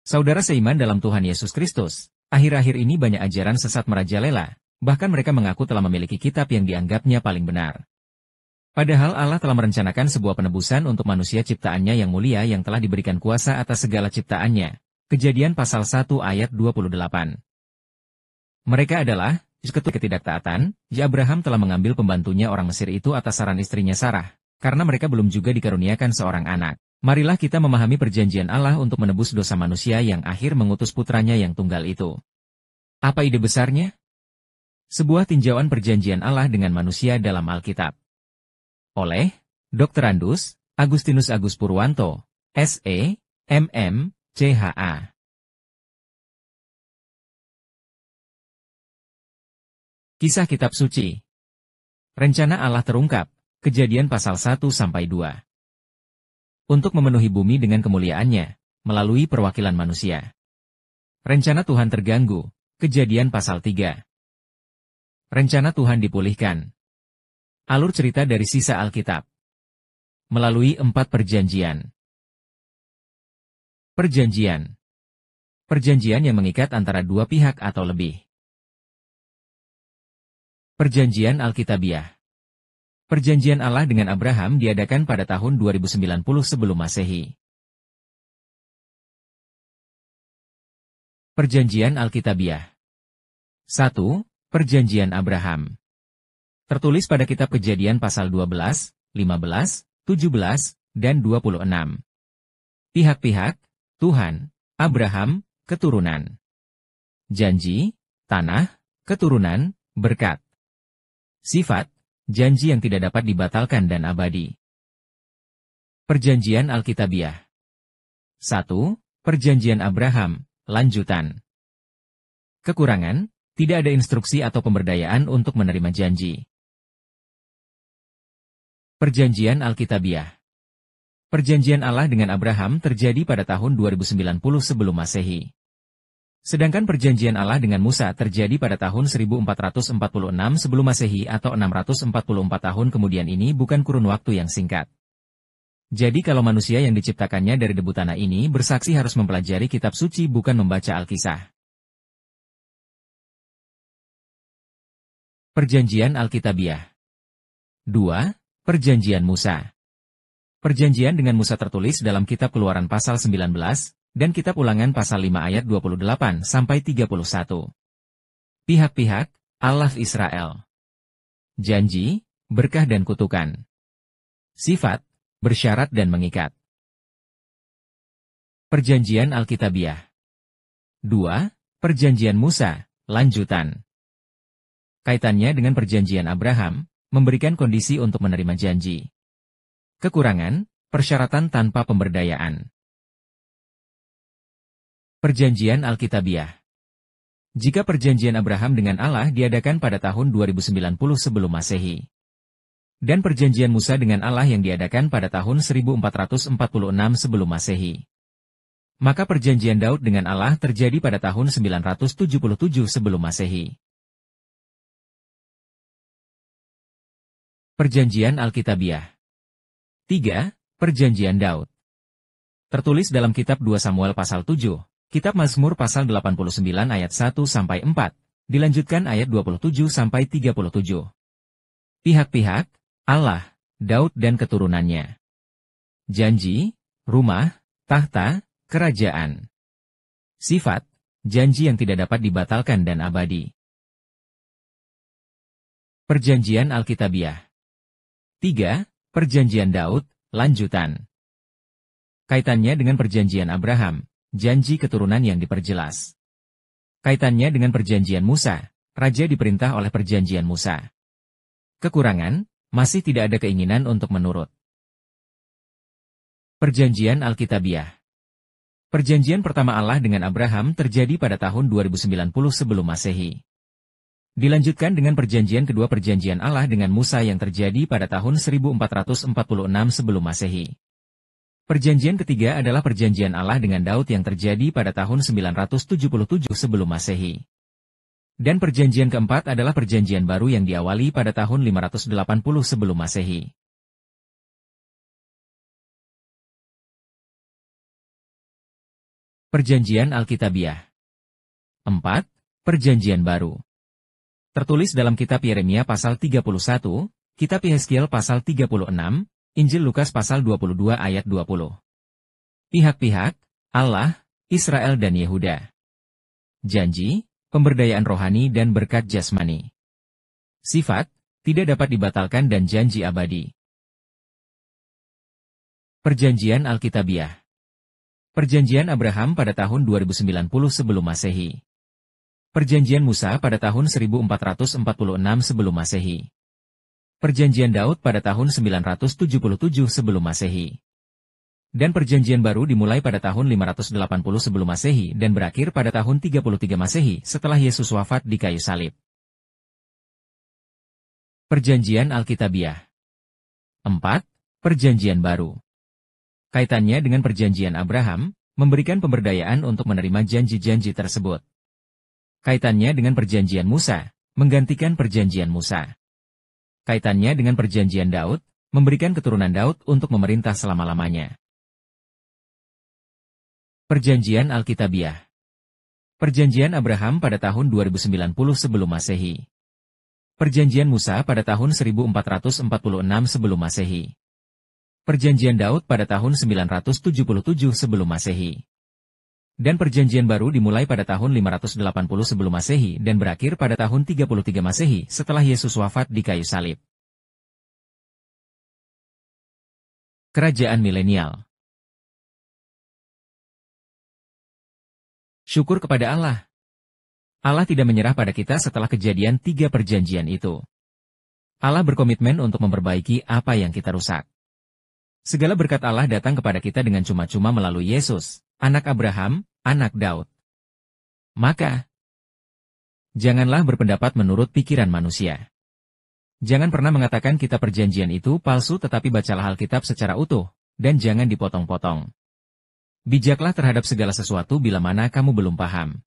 Saudara seiman dalam Tuhan Yesus Kristus, akhir-akhir ini banyak ajaran sesat merajalela, bahkan mereka mengaku telah memiliki kitab yang dianggapnya paling benar. Padahal Allah telah merencanakan sebuah penebusan untuk manusia ciptaannya yang mulia yang telah diberikan kuasa atas segala ciptaannya. Kejadian pasal 1 ayat 28. Mereka adalah, ketidaktaatan, Abraham telah mengambil pembantunya orang Mesir itu atas saran istrinya Sarah, karena mereka belum juga dikaruniakan seorang anak. Marilah kita memahami perjanjian Allah untuk menebus dosa manusia yang akhir mengutus putranya yang tunggal itu. Apa ide besarnya? Sebuah tinjauan perjanjian Allah dengan manusia dalam Alkitab. Oleh Dr. Andus Agustinus Agus Purwanto, S.E., M.M., C.H.A. Kisah Kitab Suci. Rencana Allah terungkap, Kejadian pasal 1-2. Untuk memenuhi bumi dengan kemuliaannya, melalui perwakilan manusia. Rencana Tuhan terganggu, Kejadian pasal 3. Rencana Tuhan dipulihkan. Alur cerita dari sisa Alkitab. Melalui 4 perjanjian. Perjanjian. Perjanjian yang mengikat antara dua pihak atau lebih. Perjanjian Alkitabiah. Perjanjian Allah dengan Abraham diadakan pada tahun 2090 sebelum Masehi. Perjanjian Alkitabiah. 1. Perjanjian Abraham. Tertulis pada kitab Kejadian pasal 12, 15, 17, dan 26. Pihak-pihak, Tuhan, Abraham, keturunan. Janji, tanah, keturunan, berkat. Sifat, janji yang tidak dapat dibatalkan dan abadi. Perjanjian Alkitabiah. 1. Perjanjian Abraham, lanjutan. Kekurangan, tidak ada instruksi atau pemberdayaan untuk menerima janji. Perjanjian Alkitabiah. Perjanjian Allah dengan Abraham terjadi pada tahun 2090 sebelum Masehi. Sedangkan perjanjian Allah dengan Musa terjadi pada tahun 1446 sebelum Masehi atau 644 tahun kemudian. Ini bukan kurun waktu yang singkat. Jadi kalau manusia yang diciptakannya dari debu tanah ini bersaksi harus mempelajari kitab suci bukan membaca Alkisah. Perjanjian Alkitabiah. 2. Perjanjian Musa. Perjanjian dengan Musa tertulis dalam kitab Keluaran pasal 19, dan kitab Ulangan pasal 5 ayat 28-31. Pihak-pihak, Allah Israel. Janji, berkah dan kutukan. Sifat, bersyarat dan mengikat. Perjanjian Alkitabiah. 2. Perjanjian Musa, lanjutan. Kaitannya dengan perjanjian Abraham, memberikan kondisi untuk menerima janji. Kekurangan, persyaratan tanpa pemberdayaan. Perjanjian Alkitabiah. Jika perjanjian Abraham dengan Allah diadakan pada tahun 2090 sebelum Masehi. Dan perjanjian Musa dengan Allah yang diadakan pada tahun 1446 sebelum Masehi. Maka perjanjian Daud dengan Allah terjadi pada tahun 977 sebelum Masehi. Perjanjian Alkitabiah. 3. Perjanjian Daud. Tertulis dalam kitab 2 Samuel pasal 7. Kitab Mazmur pasal 89 ayat 1-4, dilanjutkan ayat 27-37. Pihak-pihak, Allah, Daud dan keturunannya. Janji, rumah, tahta, kerajaan. Sifat, janji yang tidak dapat dibatalkan dan abadi. Perjanjian Alkitabiah. 3. Perjanjian Daud, lanjutan. Kaitannya dengan perjanjian Abraham. Janji keturunan yang diperjelas. Kaitannya dengan perjanjian Musa, raja diperintah oleh perjanjian Musa. Kekurangan, masih tidak ada keinginan untuk menurut. Perjanjian Alkitabiah. Perjanjian pertama Allah dengan Abraham terjadi pada tahun 2090 sebelum Masehi. Dilanjutkan dengan perjanjian kedua perjanjian Allah dengan Musa yang terjadi pada tahun 1446 sebelum Masehi. Perjanjian ketiga adalah perjanjian Allah dengan Daud yang terjadi pada tahun 977 sebelum Masehi. Dan perjanjian keempat adalah perjanjian baru yang diawali pada tahun 580 sebelum Masehi. Perjanjian Alkitabiah. 4. Perjanjian Baru. Tertulis dalam kitab Yeremia pasal 31, kitab Yehezkiel pasal 36, Injil Lukas pasal 22 ayat 20. Pihak-pihak, Allah, Israel dan Yehuda. Janji, pemberdayaan rohani dan berkat jasmani. Sifat, tidak dapat dibatalkan dan janji abadi. Perjanjian Alkitabiah. Perjanjian Abraham pada tahun 2090 sebelum Masehi. Perjanjian Musa pada tahun 1446 sebelum Masehi. Perjanjian Daud pada tahun 977 sebelum Masehi. Dan perjanjian baru dimulai pada tahun 580 sebelum Masehi dan berakhir pada tahun 33 Masehi setelah Yesus wafat di kayu salib. Perjanjian Alkitabiah. 4. Perjanjian Baru. Kaitannya dengan perjanjian Abraham, memberikan pemberdayaan untuk menerima janji-janji tersebut. Kaitannya dengan perjanjian Musa, menggantikan perjanjian Musa. Kaitannya dengan perjanjian Daud, memberikan keturunan Daud untuk memerintah selama-lamanya. Perjanjian Alkitabiah. Perjanjian Abraham pada tahun 2090 sebelum Masehi. Perjanjian Musa pada tahun 1446 sebelum Masehi. Perjanjian Daud pada tahun 977 sebelum Masehi. Dan perjanjian baru dimulai pada tahun 580 sebelum Masehi dan berakhir pada tahun 33 Masehi setelah Yesus wafat di kayu salib. Kerajaan Milenial. Syukur kepada Allah. Allah tidak menyerah pada kita setelah kejadian 3 perjanjian itu. Allah berkomitmen untuk memperbaiki apa yang kita rusak. Segala berkat Allah datang kepada kita dengan cuma-cuma melalui Yesus, anak Abraham, anak Daud. Maka, janganlah berpendapat menurut pikiran manusia. Jangan pernah mengatakan kitab perjanjian itu palsu, tetapi bacalah Alkitab secara utuh, dan jangan dipotong-potong. Bijaklah terhadap segala sesuatu bila mana kamu belum paham.